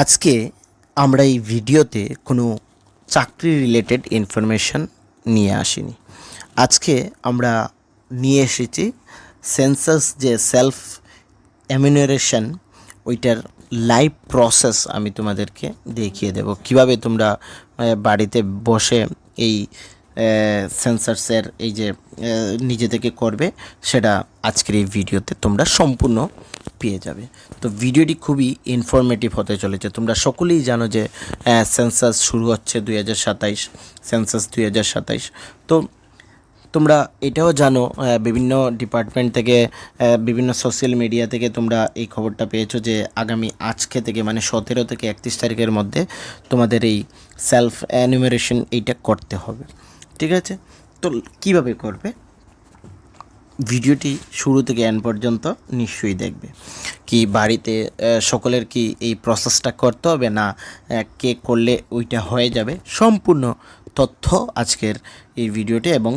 আজকে আমরা এই ভিডিওতে কোনো চাকরি রিলেটেড ইনফরমেশন নিয়ে আসিনি। আজকে আমরা নিয়ে এসেছি সেন্সাস যে সেলফ এমিউনারেশন ওইটার লাইভ প্রসেস আমি তোমাদেরকে দেখিয়ে দেব কিভাবে তোমরা বাড়িতে বসে এই সেন্সাসের এই যে নিজে থেকে করবে সেটা আজকের এই ভিডিওতে তোমরা সম্পূর্ণ পেয়ে যাবে। তো ভিডিওটি খুবই ইনফরমেটিভ হতে চলেছে। তোমরা সকলেই জানো যে সেন্সাস শুরু হচ্ছে 2027 সেন্সাস 2027। তো তোমরা এটাও জানো বিভিন্ন ডিপার্টমেন্ট থেকে বিভিন্ন সোশ্যাল মিডিয়া থেকে তোমরা এই খবরটা পেয়েছো যে আগামী আজকে থেকে মানে 17 থেকে 31 তারিখের মধ্যে তোমাদের এই সেলফ এনুমারেশন এইটা করতে হবে। ঠিক আছে, তো কিভাবে করবে ভিডিওটি শুরু থেকে এন্ড পর্যন্ত নিশ্চয়ই দেখবে। কি বাড়িতে সকলের কি এই প্রসেসটা করতে হবে না কে করলে ওইটা হয়ে যাবে, সম্পূর্ণ তথ্য আজকের এই ভিডিওতে এবং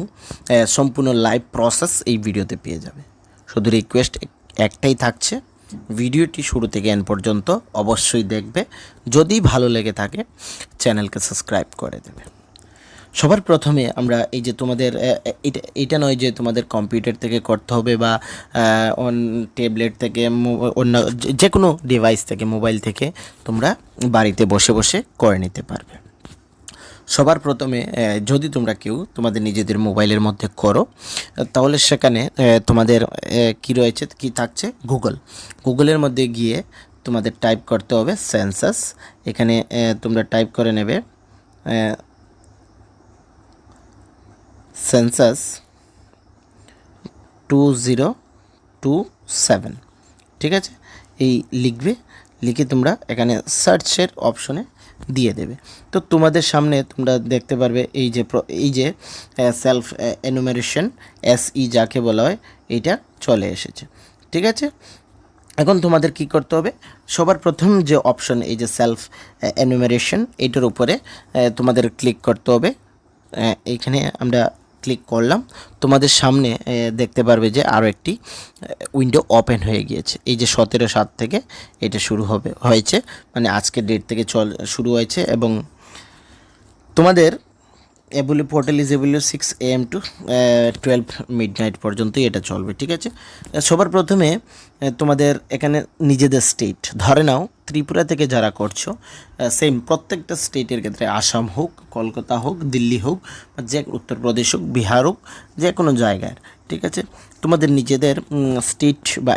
সম্পূর্ণ লাইভ প্রসেস এই ভিডিওতে পেয়ে যাবে। শুধু রিকোয়েস্ট একটাই থাকছে, ভিডিওটি শুরু থেকে এন্ড পর্যন্ত অবশ্যই দেখবে। যদি ভালো লেগে থাকে চ্যানেলকে সাবস্ক্রাইব করে দেবে। সবার প্রথমে আমরা এই যে তোমাদের এটা নয় যে তোমাদের কম্পিউটার থেকে করতে হবে বা অন ট্যাবলেট থেকে অন্য যে কোনো ডিভাইস থেকে মোবাইল থেকে তোমরা বাড়িতে বসে বসে করে নিতে পারবে। সবার প্রথমে যদি তোমরা কেউ তোমাদের নিজেদের মোবাইলের মধ্যে করো তাহলে সেখানে তোমাদের কি রয়েছে কি থাকছে গুগলের মধ্যে গিয়ে তোমাদের টাইপ করতে হবে সেন্সাস। এখানে তোমরা টাইপ করে নেবে সেন্সাস 2027। ঠিক আছে, এই লিখবে, লিখে তোমরা এখানে সার্চের অপশনে দিয়ে দেবে। তো তোমাদের সামনে তোমরা দেখতে পারবে এই যে সেলফ এনুমারেশন SE যাকে বলা হয় এইটা চলে এসেছে। ঠিক আছে, এখন তোমাদের কি করতে হবে, সবার প্রথম যে অপশন এই যে সেলফ এনুমারেশন এইটার উপরে তোমাদের ক্লিক করতে হবে। এইখানে আমরা ক্লিক করলাম, তোমাদের সামনে দেখতে পারবে যে আরও একটি উইন্ডো ওপেন হয়ে গিয়েছে। এই যে 17/7 থেকে এটা শুরু হয়েছে, মানে আজকের ডেট থেকে শুরু হয়েছে এবং তোমাদের portal is available 6 AM to 12 midnight পর্যন্তই এটা চলবে। ঠিক আছে, সবার প্রথমে তোমাদের এখানে নিজেদের স্টেট ধরে নাও, ত্রিপুরা থেকে যারা করছো সেম প্রত্যেকটা স্টেটের ক্ষেত্রে আসাম হোক, কলকাতা হোক, দিল্লি হোক, যে উত্তরপ্রদেশ হোক, বিহার হোক, যে কোনো জায়গায়। ঠিক আছে, তোমাদের নিজেদের স্টেট বা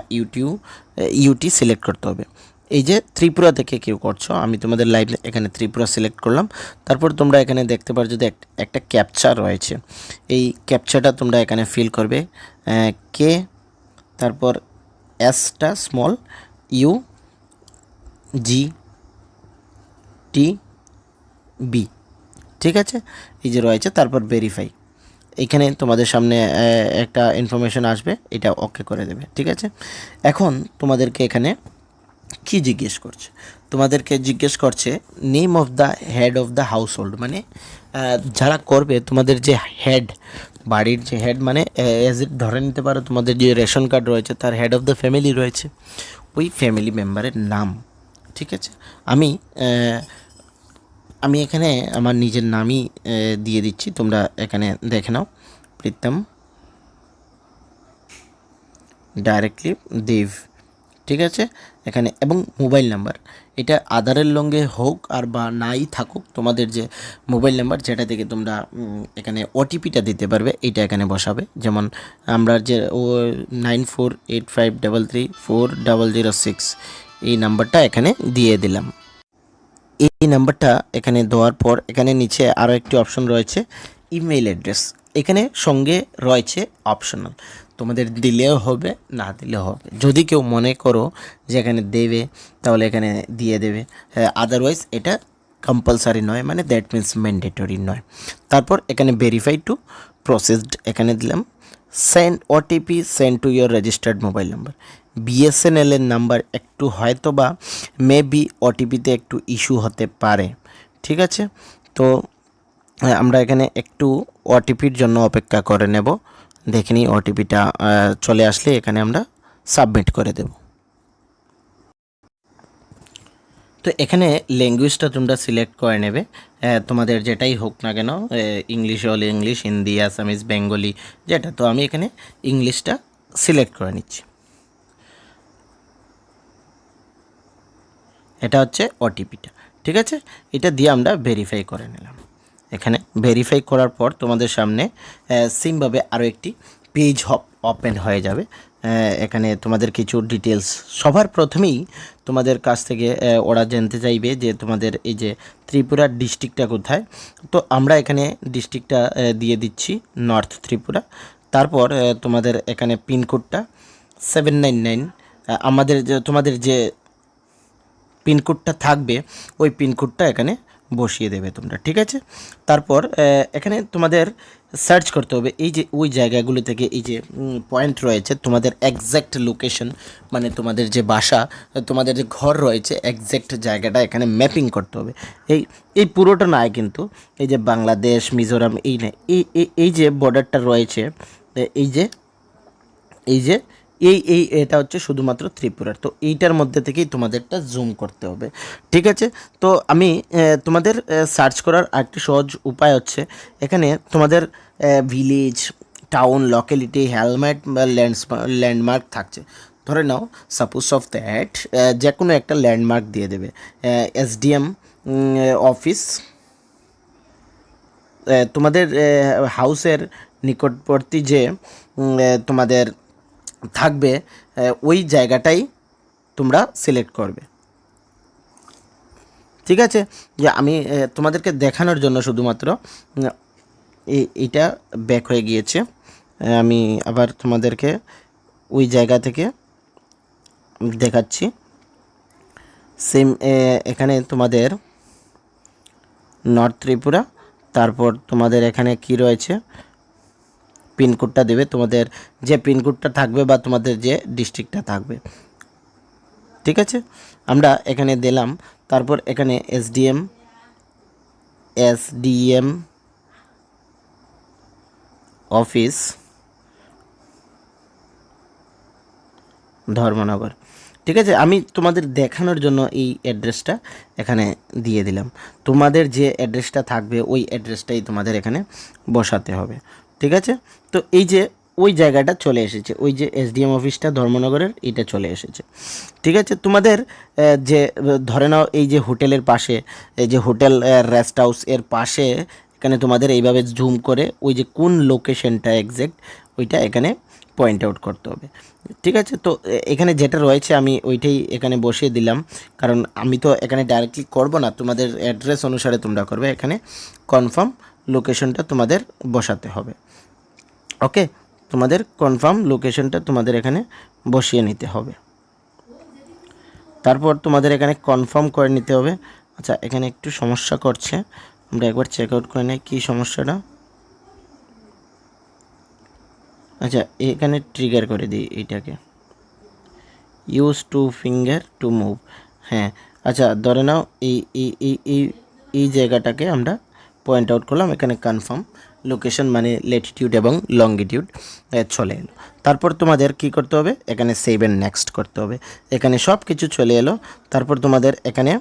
ইউটি সিলেক্ট করতে হবে। এই যে ত্রিপুরা থেকে কেউ করছো, আমি তোমাদের লাইভ এখানে ত্রিপুরা সিলেক্ট করলাম। তারপর তোমরা এখানে দেখতে পারছো যে একটা ক্যাপচা রয়েছে, এই ক্যাপচাটা তোমরা এখানে ফিল করবে। কে, তারপর এসটা স্মল, UGTB। ঠিক আছে, এই যে রয়েছে, তারপর ভেরিফাই। এখানে তোমাদের সামনে একটা ইনফরমেশন আসবে, এটা ওকে করে দেবে। ঠিক আছে, এখন তোমাদেরকে এখানে কি জিজ্ঞেস করছে, তোমাদেরকে জিজ্ঞেস করছে name of the head of the house hold, মানে যারা করবে তোমাদের যে হেড, বাড়ির যে হেড, মানে এজ ইট ধরে নিতে পারো তোমাদের যে রেশন কার্ড রয়েছে তার হেড অফ দ্য ফ্যামিলি রয়েছে, ওই ফ্যামিলি মেম্বারের নাম। ঠিক আছে, আমি এখানে আমার নিজের নামই দিয়ে দিচ্ছি, তোমরা এখানে দেখে নাও, প্রীতম ডাইরেক্টলি দেব। ঠিক আছে, এখানে এবং মোবাইল নাম্বার, এটা আধারের লঙ্গে হোক আর বা নাই থাকুক, তোমাদের যে মোবাইল নাম্বার যেটা থেকে তোমরা এখানে ওটিপিটা দিতে পারবে এইটা এখানে বসাবে। যেমন আমরা যে 9485334006 এই নাম্বারটা এখানে দিয়ে দিলাম। এই নাম্বারটা এখানে দেওয়ার পর এখানে নিচে আরও একটি অপশন রয়েছে ইমেল অ্যাড্রেস, এখানে সঙ্গে রয়েছে অপশনাল, তোমাদের দিলেও হবে না দিলেও হবে। যদি কেউ মনে করো যে এখানে দেবে তাহলে এখানে দিয়ে দেবে, আদারওয়াইজ এটা কম্পালসারি নয়, মানে দ্যাট মিন্স ম্যান্ডেটরি নয়। তারপর এখানে ভেরিফাই টু প্রসেসড এখানে দিলাম। Send OTP send to your registered mobile number. BSNL এর নাম্বার একটু হয়তো বা মেবি ওটিপিতে একটু ইস্যু হতে পারে। ঠিক আছে, তো আমরা এখানে একটু ওটিপির জন্য অপেক্ষা করে নেব, দেখে নিই ওটিপিটা চলে আসলে এখানে আমরা সাবমিট করে দেব। তো এখানে ল্যাঙ্গুয়েজটা তোমরা সিলেক্ট করে নেবে, তোমাদের যেটাই হোক না কেন, ইংলিশ হলে ইংলিশ, হিন্দি, আসামিজ, বেঙ্গলি, যেটা। তো আমি এখানে ইংলিশটা সিলেক্ট করে নিচ্ছি। এটা হচ্ছে ওটিপিটা, ঠিক আছে। এটা দিয়ে আমরা ভেরিফাই করে নিলাম। এখানে ভেরিফাই করার পর তোমাদের সামনে সেমভাবে আরও একটি পেজ ওপেন হয়ে যাবে। এখানে তোমাদের কিছু ডিটেলস, সবার প্রথমেই তোমাদের কাছ থেকে ওরা জানতে চাইবে যে তোমাদের এই যে ত্রিপুরার ডিস্ট্রিক্টটা কোথায়। তো আমরা এখানে ডিস্ট্রিক্টটা দিয়ে দিচ্ছি নর্থ ত্রিপুরা। তারপর তোমাদের এখানে পিনকোডটা 799, আমাদের যে তোমাদের যে পিনকোডটা থাকবে ওই পিনকোডটা এখানে বসিয়ে দেবে তোমরা, ঠিক আছে। তারপর এখানে তোমাদের সার্চ করতে হবে এই যে ওই জায়গাগুলো থেকে এই যে পয়েন্ট রয়েছে তোমাদের এক্স্যাক্ট লোকেশন, মানে তোমাদের যে বাসা, তোমাদের যে ঘর রয়েছে এক্স্যাক্ট জায়গাটা এখানে ম্যাপিং করতে হবে। এই এই পুরোটা নয় কিন্তু, এই যে বাংলাদেশ, মিজোরাম, এই না, এই যে বর্ডারটা রয়েছে, এই যে এই যে এটা হচ্ছে শুধুমাত্র ত্রিপুরার। তো এইটার মধ্যে থেকেই তোমাদেরটা জুম করতে হবে, ঠিক আছে। তো আমি তোমাদের সার্চ করার আরেকটি সহজ উপায় হচ্ছে, এখানে তোমাদের ভিলেজ, টাউন, লোকালিটি, হ্যালমেট বা ল্যান্ডমার্ক থাকছে। ধরে নাও সাপোজ অফ দ্যাট যে কোনো একটা ল্যান্ডমার্ক দিয়ে দেবে, এসডিএম অফিস, তোমাদের হাউসের নিকটবর্তী যে তোমাদের থাকবে ওই জায়গাটাই তোমরা সিলেক্ট করবে, ঠিক আছে। যে আমি তোমাদেরকে দেখানোর জন্য শুধুমাত্র এইটা ব্যাক হয়ে গিয়েছে, আমি আবার তোমাদেরকে ওই জায়গা থেকে দেখাচ্ছি। সেম এখানে তোমাদের নর্থ ত্রিপুরা, তারপর তোমাদের এখানে কি রয়েছে, পিনকোডটা দেবে, তোমাদের যে পিনকোডটা থাকবে বা তোমাদের যে ডিস্ট্রিক্টটা থাকবে, ঠিক আছে। আমরা এখানে দিলাম। তারপর এখানে এসডিএম অফিস ধর্মনগর, ঠিক আছে। আমি তোমাদের দেখানোর জন্য এই অ্যাড্রেসটা এখানে দিয়ে দিলাম। তোমাদের যে অ্যাড্রেসটা থাকবে ওই অ্যাড্রেসটাই তোমাদের এখানে বসাতে হবে, ঠিক আছে। তো এই যে ওই জায়গাটা চলে এসেছে, ওই যে এসডিএম অফিসটা ধর্মনগরের, এটা চলে এসেছে, ঠিক আছে। তোমাদের যে ধরে নাও এই যে হোটেলের পাশে, এই যে হোটেল রেস্ট হাউস এর পাশে, এখানে তোমাদের এইভাবে জুম করে ওই যে কোন লোকেশনটা এক্স্যাক্ট ওইটা এখানে পয়েন্ট আউট করতে হবে, ঠিক আছে। তো এখানে যেটা রয়েছে আমি ওইটাই এখানে বসিয়ে দিলাম, কারণ আমি তো এখানে ডাইরেক্টলি করব না, তোমাদের অ্যাড্রেস অনুসারে তোমরা করবে। এখানে কনফার্ম লোকেশনটা তোমাদের বসাতে হবে, ওকে। তোমাদের কনফার্ম লোকেশনটা তোমাদের এখানে বসিয়ে নিতে হবে। তারপর তোমাদের এখানে কনফার্ম করে নিতে হবে। আচ্ছা, এখানে একটু সমস্যা করছে, আমরা একবার চেক আউট করে নিই কী সমস্যাটা। আচ্ছা, এখানে ট্রিগার করে দিই এইটাকে, use to finger to move. হ্যাঁ, আচ্ছা, ধরে নাও এই এই এই এই এই জায়গাটাকে আমরা পয়েন্ট আউট করলাম, এখানে কনফার্ম লোকেশন মানে ল্যাটিটিউড এবং লঙ্গিটিউড চলে এলো। তারপর তোমাদের কি করতে হবে, এখানে সেভ অ্যান্ড নেক্সট করতে হবে। এখানে সব কিছু চলে এলো। তারপর তোমাদের এখানে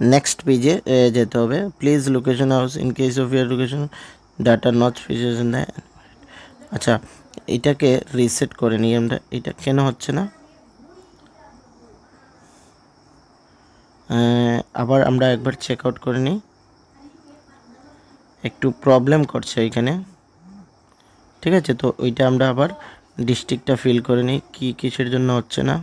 নেক্সট পেজে যেতে হবে। Please location house in case of year location data not features in the. আচ্ছা, এটাকে রিসেট করে নিই আমরা। এটা কেন হচ্ছে না, আবার আমরা একবার চেক আউট করে নিই। একটু প্রবলেম করছে এখানে, ঠিক আছে। তো ওইটা আমরা আবার ডিস্ট্রিক্টটা ফিল করে নিই, কী কিসের জন্য হচ্ছে না।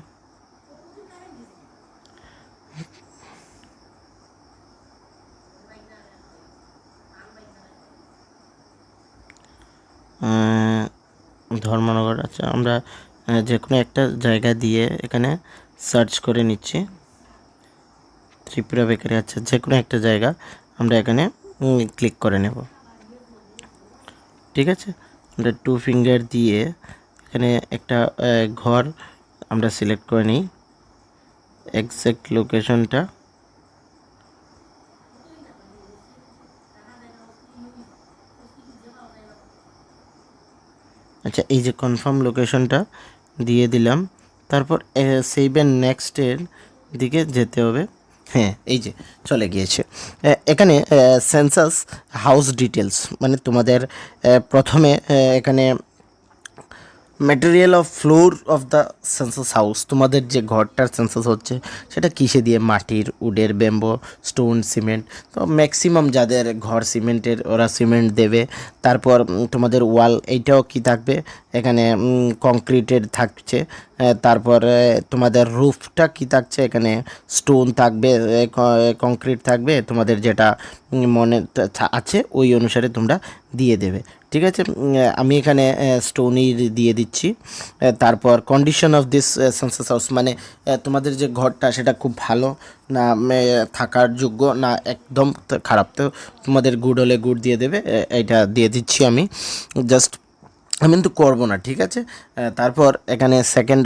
ধর্মনগর, আচ্ছা, আমরা যে কোনো একটা জায়গা দিয়ে এখানে সার্চ করে নিচ্ছি ত্রিপুরা বেকারি। আচ্ছা, যে কোনো একটা জায়গা আমরা এখানে ক্লিক করে নেব, ঠিক আছে। আমরা টু ফিঙ্গার দিয়ে এখানে একটা ঘর আমরা সিলেক্ট করে নিই, এক্স্যাক্ট লোকেশনটা। আচ্ছা, এই যে কনফার্ম লোকেশনটা দিয়ে দিলাম, তারপর সেভ অ্যান্ড নেক্সটের দিকে যেতে হবে। হ্যাঁ, এই যে চলে গিয়েছে। এখানে সেন্সাস হাউস ডিটেলস, মানে তোমাদের প্রথমে এখানে material of floor of the census house, তোমাদের যে ঘরটার সেন্সাস হচ্ছে সেটা কিসে দিয়ে, মাটির, উডের, ব্যাম্বো, স্টোন, সিমেন্ট। তো ম্যাক্সিমাম যাদের ঘর সিমেন্টের ওরা সিমেন্ট দেবে। তারপর তোমাদের ওয়াল এইটাও কি থাকবে এখানে, কংক্রিটের থাকছে। তারপর তোমাদের রুফটা কি থাকছে এখানে, স্টোন থাকবে, কংক্রিট থাকবে, তোমাদের যেটা মনে আছে ওই অনুসারে তোমরা দিয়ে দেবে। ঠিক আছে, আমি এখানে স্টোনই দিয়ে দিচ্ছি। তারপর condition of this census house, মানে তোমাদের যে ঘরটা সেটা খুব ভালো না, থাকার যোগ্য না, একদম খারাপ। তো তোমাদের গুড হলে গুড দিয়ে দেবে, এইটা দিয়ে দিচ্ছি আমি। জাস্ট আমি কিন্তু করবো না, ঠিক আছে। তারপর এখানে সেকেন্ড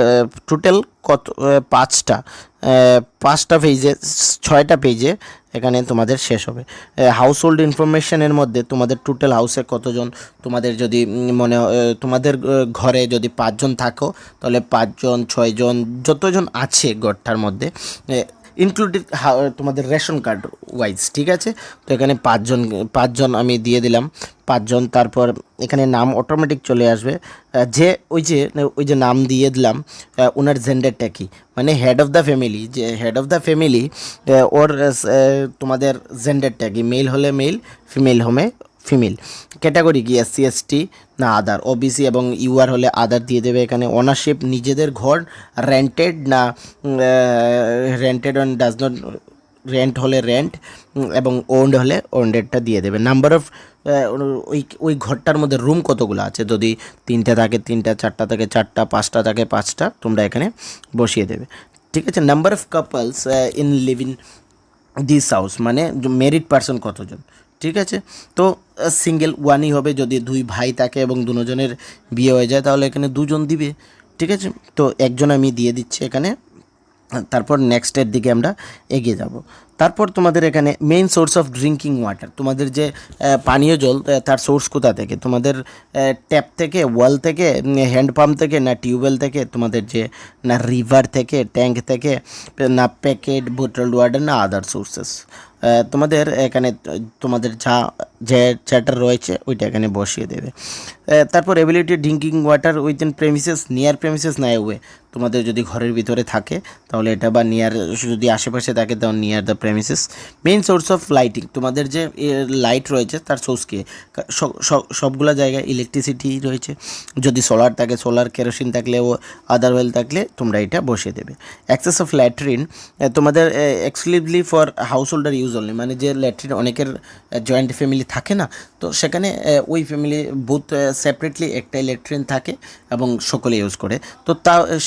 টোটাল কত, পাঁচটা পেজে, 6টা পেজে এখানে তোমাদের শেষ হবে। হাউস হোল্ড ইনফরমেশনের মধ্যে তোমাদের টোটাল হাউসে কতজন, তোমাদের যদি তোমাদের ঘরে যদি 5জন থাকো তাহলে 5জন, 6জন, যতজন আছে ঘরটার মধ্যে, ইনক্লুডেড তোমাদের রেশন কার্ড ওয়াইজ, ঠিক আছে। তো এখানে 5জন আমি দিয়ে দিলাম, 5জন। তারপর এখানে নাম অটোমেটিক চলে আসবে, যে ওই যে নাম দিয়ে দিলাম, ওনার জেন্ডারটা কি, মানে হেড অফ দ্য ফ্যামিলি, যে হেড অফ দ্য ফ্যামিলি ওর তোমাদের জেন্ডারটা কি, মেল হলে মেল, ফিমেল হলে ফিমেল, ক্যাটাগরি কি এসসি এসটি না আদার, ওবিসি এবং ইউআর হলে আদার দিয়ে দেবে। এখানে ওনারশিপ নিজেদের ঘর, রেন্টেড না rented on does not, rent হলে রেন্ট এবং ওন্ড হলে ওন্ডেডটা দিয়ে দেবে। নাম্বার অফ ওই ঘরটার মধ্যে রুম কতগুলো আছে, যদি 3টা থাকে 3টা, 4টা থাকে 4টা, 5টা থাকে 5টা, তোমরা এখানে বসিয়ে দেবে। ঠিক আছে, number of couples in live in this house, মানে মেরিড পারসন কতজন। ঠিক আছে, তো সিঙ্গেল ওয়ানই হবে, যদি 2 ভাই থাকে এবং দুজনের বিয়ে হয়ে যায় তাহলে এখানে 2জন দিবে। ঠিক আছে, তো একজন আমি দিয়ে দিচ্ছি এখানে। তারপর নেক্সটের দিকে আমরা এগিয়ে যাব। তারপর তোমাদের এখানে main source of drinking water, তোমাদের যে পানীয় জল তার সোর্স কোথা থেকে, তোমাদের ট্যাপ থেকে, ওয়েল থেকে, হ্যান্ড পাম্প থেকে, না টিউবওয়েল থেকে, তোমাদের যে না রিভার থেকে, ট্যাঙ্ক থেকে, না প্যাকেট বোটলড ওয়াটার, না আদার সোর্সেস। তোমাদের এখানে তোমাদের যেটা রয়েছে ওইটা এখানে বসিয়ে দেবে। তারপর ability drinking water within premises, near premises না অ্যাওয়ে, তোমাদের যদি ঘরের ভিতরে থাকে তাহলে এটা, বা নিয়ার যদি আশেপাশে থাকে তাহলে near the premises. Main source of lighting, তোমাদের যে লাইট রয়েছে তার সোর্স কি, সবগুলো জায়গায় ইলেকট্রিসিটি রয়েছে, যদি সোলার থাকে সোলার, কেরোসিন থাকলে ও আদার ওয়েল থাকলে তোমরা এটা বসিয়ে দেবে। অ্যাক্সেস অফ ল্যাট্রিন, তোমাদের exclusively for house holder use only, মানে যে ল্যাট্রিন অনেকের জয়েন্ট ফ্যামিলি থাকে না, তো সেখানে ওই ফ্যামিলি বুথ সেপারেটলি একটাই ল্যাট্রিন থাকে এবং সকলে ইউজ করে, তো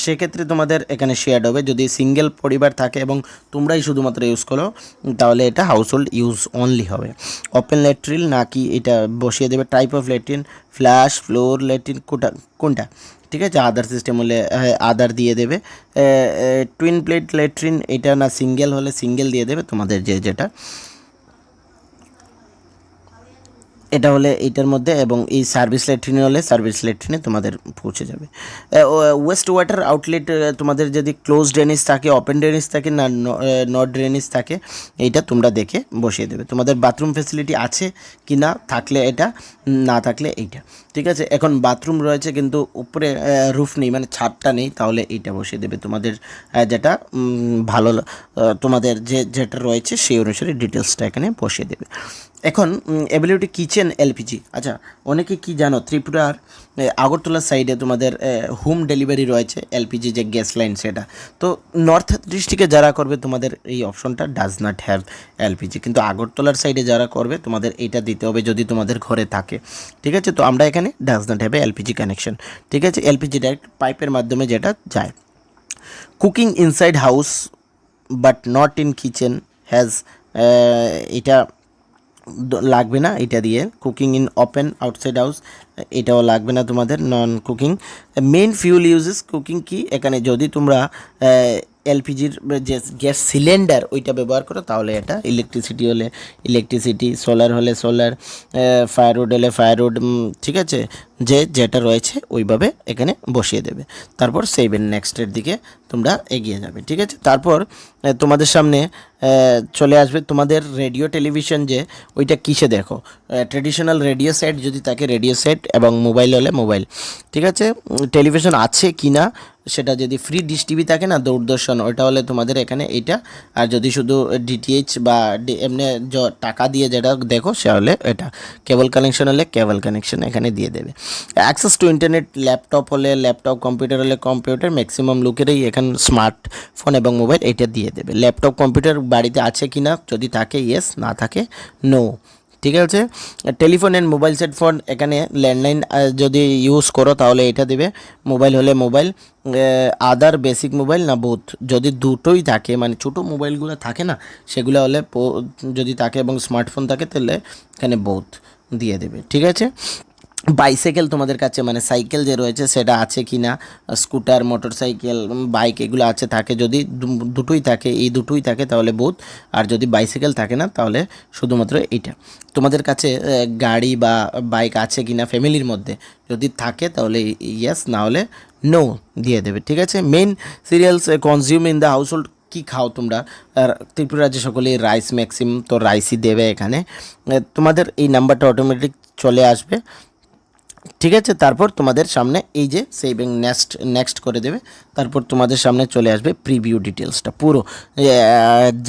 সেক্ষেত্রে তোমাদের এখানে শেয়ার্ড হবে। যদি সিঙ্গেল পরিবার থাকে এবং তোমরাই শুধুমাত্র ইউজ করো তাহলে এটা হাউস হোল্ড ইউজ অনলি হবে। ওপেন ল্যাট্রিন নাকি এটা বসিয়ে দেবে। Type of latrine, flash, floor latrine, কোনটা, ঠিক আছে। আদার সিস্টেম হলে আদার দিয়ে দেবে। টুইন প্লেট ল্যাট্রিন, এটা না সিঙ্গেল হলে সিঙ্গেল দিয়ে দেবে, তোমাদের যেটা এটা হলে এইটার মধ্যে, এবং এই সার্ভিস ল্যাট্রিনে হলে সার্ভিস ল্যাট্রিনে তোমাদের পৌঁছে যাবে। ওয়েস্ট ওয়াটার আউটলেট, তোমাদের যদি ক্লোজ ড্রেনেজ থাকে, ওপেন ড্রেনেজ থাকে, না নট ড্রেনেজ থাকে, এইটা তোমরা দেখে বসিয়ে দেবে। তোমাদের বাথরুম ফেসিলিটি আছে কি না, থাকলে এটা, না থাকলে এইটা। ঠিক আছে, এখন বাথরুম রয়েছে কিন্তু উপরে রুফ নেই, মানে ছাদটা নেই, তাহলে এইটা বসিয়ে দেবে। তোমাদের যেটা ভালো, তোমাদের যেটা রয়েছে সেই অনুসারে ডিটেলসটা এখানে বসিয়ে দেবে। এখন অ্যাবিলিটি কিচেন এলপিজি। আচ্ছা, অনেকে কি জানো, ত্রিপুরার আগরতলার সাইডে তোমাদের হোম ডেলিভারি রয়েছে এলপিজি যে গ্যাস লাইন সেটা। তো নর্থ ডিস্ট্রিক্টে যারা করবে তোমাদের এই অপশনটা ডাজ নট হ্যাভ এলপিজি, কিন্তু আগরতলার সাইডে যারা করবে তোমাদের এইটা দিতে হবে যদি তোমাদের ঘরে থাকে। ঠিক আছে, তো আমরা এখানে does not have LPG connection. ঠিক আছে, এলপিজি ডাইরেক্ট পাইপের মাধ্যমে যেটা যায়। Cooking inside house but not in kitchen has, এটা লাগবে না, এটা দিয়ে। Cooking in open outside house, এটাও লাগবে না তোমাদের, non cooking. Main fuel uses cooking কি, এখানে যদি তোমরা এলপিজির যে গ্যাস সিলিন্ডার ওইটা ব্যবহার করো তাহলে এটা, ইলেকট্রিসিটি হলে ইলেকট্রিসিটি, সোলার হলে সোলার, ফায়ারউড হলে ফায়ারউড, ঠিক আছে, যে যেটা রয়েছে ওইভাবে এখানে বসিয়ে দেবে। তারপর সেভ এন্ড নেক্সটের দিকে তোমরা এগিয়ে যাবে, ঠিক আছে। তারপর তোমাদের সামনে চলে আসবে তোমাদের রেডিও টেলিভিশন, যে ওইটা কিসে দেখো, ট্রেডিশনাল রেডিও সেট যদি থাকে রেডিও সেট, এবং মোবাইল হলে মোবাইল, ঠিক আছে। টেলিভিশন আছে কি না সেটা, যদি ফ্রি ডিশ টিভি থাকে না দূরদর্শন, ওইটা হলে তোমাদের এখানে এইটা, আর যদি শুধু ডিটিএইচ বা এমনি টাকা দিয়ে যেটা দেখো সে হলে এটা, কেবল কানেকশন হলে কেবল কানেকশন এখানে দিয়ে দেবে। অ্যাক্সেস টু ইন্টারনেট, ল্যাপটপ হলে ল্যাপটপ, কম্পিউটার হলে কম্পিউটার, ম্যাক্সিমাম লোকেরই এখানে স্মার্টফোন এবং মোবাইল এইটা দিয়ে দেবে। ল্যাপটপ কম্পিউটার বাড়িতে আছে কি না, যদি থাকে ইয়েস, না থাকে নো, ঠিক আছে। Telephone and mobile set phone, এখানে ল্যান্ডলাইন যদি ইউজ করো তাহলে এটা দেবে। মোবাইল হলে মোবাইল, আদার বেসিক মোবাইল না বোথ, যদি দুটোই থাকে মানে ছোটো মোবাইলগুলো থাকে না সেগুলো হলে যদি থাকে, এবং স্মার্টফোন থাকে তাহলে এখানে বোথ দিয়ে দেবে, ঠিক আছে। বাইসাইকেল তোমাদের কাছে মানে সাইকেল যে রয়েছে সেটা আছে কি না, স্কুটার, মোটর সাইকেল, বাইক এগুলো আছে থাকে, যদি দুটোই থাকে, এই দুটোই থাকে তাহলে বোথ, আর যদি বাইসাইকেল থাকে না তাহলে শুধুমাত্র এইটা। তোমাদের কাছে গাড়ি বা বাইক আছে কি না ফ্যামিলির মধ্যে, যদি থাকে তাহলে ইয়েস, না হলে নো দিয়ে দেবে, ঠিক আছে। Main cereals consume in the household, কী খাও তোমরা, ত্রিপুরা রাজ্যে সকলেই রাইস, ম্যাক্সিমাম তো রাইসই দেবে এখানে। তোমাদের এই নাম্বারটা অটোমেটিক চলে আসবে, ঠিক আছে। তারপর তোমাদের সামনে এই যে সেভিং নেক্সট করে দেবে, তারপর তোমাদের সামনে চলে আসবে প্রিভিউ ডিটেলসটা, পুরো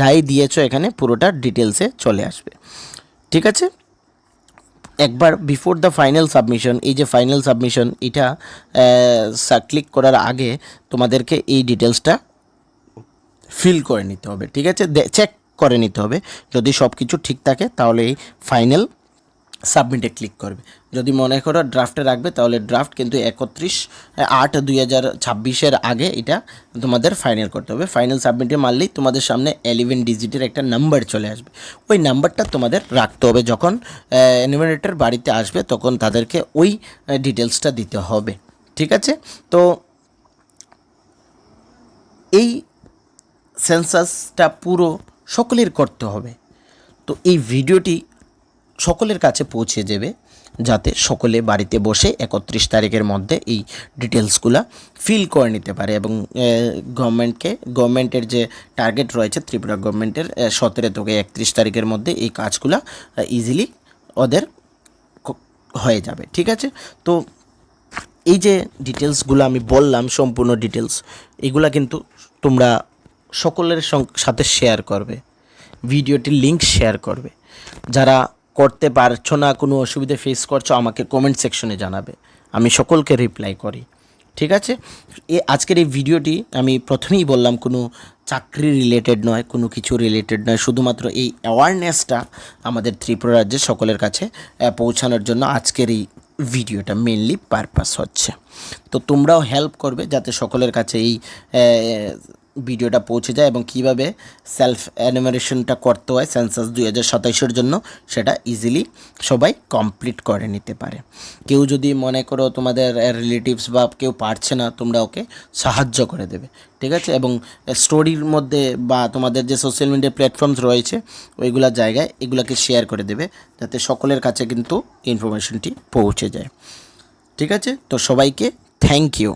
যাই দিয়েছো এখানে পুরোটা ডিটেলসে চলে আসবে, ঠিক আছে। একবার বিফোর দ্য ফাইনাল সাবমিশন, এই যে ফাইনাল সাবমিশন এটা ক্লিক করার আগে তোমাদেরকে এই ডিটেলসটা ফিল করে নিতে হবে, ঠিক আছে, চেক করে নিতে হবে। যদি সব কিছু ঠিক থাকে তাহলে এই ফাইনাল সাবমিটে ক্লিক করবে। যদি মনে করো ড্রাফটে রাখবে তাহলে ড্রাফট, কিন্তু 31/8/2026 আগে এটা তোমাদের ফাইনাল করতে হবে। ফাইনাল সাবমিটে মারলেই তোমাদের সামনে 11 ডিজিটের একটা নাম্বার চলে আসবে, ওই নাম্বারটা তোমাদের রাখতে হবে। যখন এনুমারেটর বাড়িতে আসবে তখন তাদেরকে ওই ডিটেলসটা দিতে হবে, ঠিক আছে। তো এই সেন্সাসটা পুরো সকলের করতে হবে। তো এই ভিডিওটি সকলের কাছে পৌঁছে যাবে, যাতে সকলে বাড়িতে বসে 31 তারিখের মধ্যে এই ডিটেলসগুলো ফিল করে নিতে পারে, এবং গভর্নমেন্টের যে টার্গেট রয়েছে ত্রিপুরা গভর্নমেন্টের 17 থেকে 31 তারিখের মধ্যে এই কাজগুলো ইজিলি ওদের হয়ে যাবে, ঠিক আছে। তো এই যে ডিটেলসগুলো আমি বললাম সম্পূর্ণ ডিটেলস, এগুলা কিন্তু তোমরা সকলের সাথে শেয়ার করবে, ভিডিওটির লিঙ্ক শেয়ার করবে। যারা করতে পারছো না, কোনো অসুবিধা ফেস করছো, আমাকে কমেন্ট সেকশনে জানাবে, আমি সকলকে রিপ্লাই করি, ঠিক আছে। আজকের এই ভিডিওটি আমি প্রথমেই বললাম কোনো চাকরি রিলেটেড নয়, কোনো কিছু রিলেটেড নয়, শুধুমাত্র এই অ্যাওয়ারনেসটা আমাদের ত্রিপুরা রাজ্যের সকলের কাছে পৌঁছানোর জন্য আজকের এই ভিডিওটা মেনলি পারপাস হচ্ছে। তো তোমরাও হেল্প করবে যাতে সকলের কাছে এই ভিডিওটা পৌঁছে যায়, এবং কিভাবে সেলফ এনুমারেশনটা করতে হয় সেন্সাস 2027 জন্য সেটা ইজিলি সবাই কমপ্লিট করে নিতে পারে। কেউ যদি মনে করো তোমাদের রিলেটিভস বা কেউ পারছে না, তোমরা ওকে সাহায্য করে দেবে, ঠিক আছে। এবং স্টোরির মধ্যে বা তোমাদের যে সোশ্যাল মিডিয়া প্ল্যাটফর্মস রয়েছে ওইগুলা জায়গায় এগুলাকে শেয়ার করে দেবে, যাতে সকলের কাছে কিন্তু ইনফরমেশনটি পৌঁছে যায়, ঠিক আছে। তো সবাইকে থ্যাংক ইউ।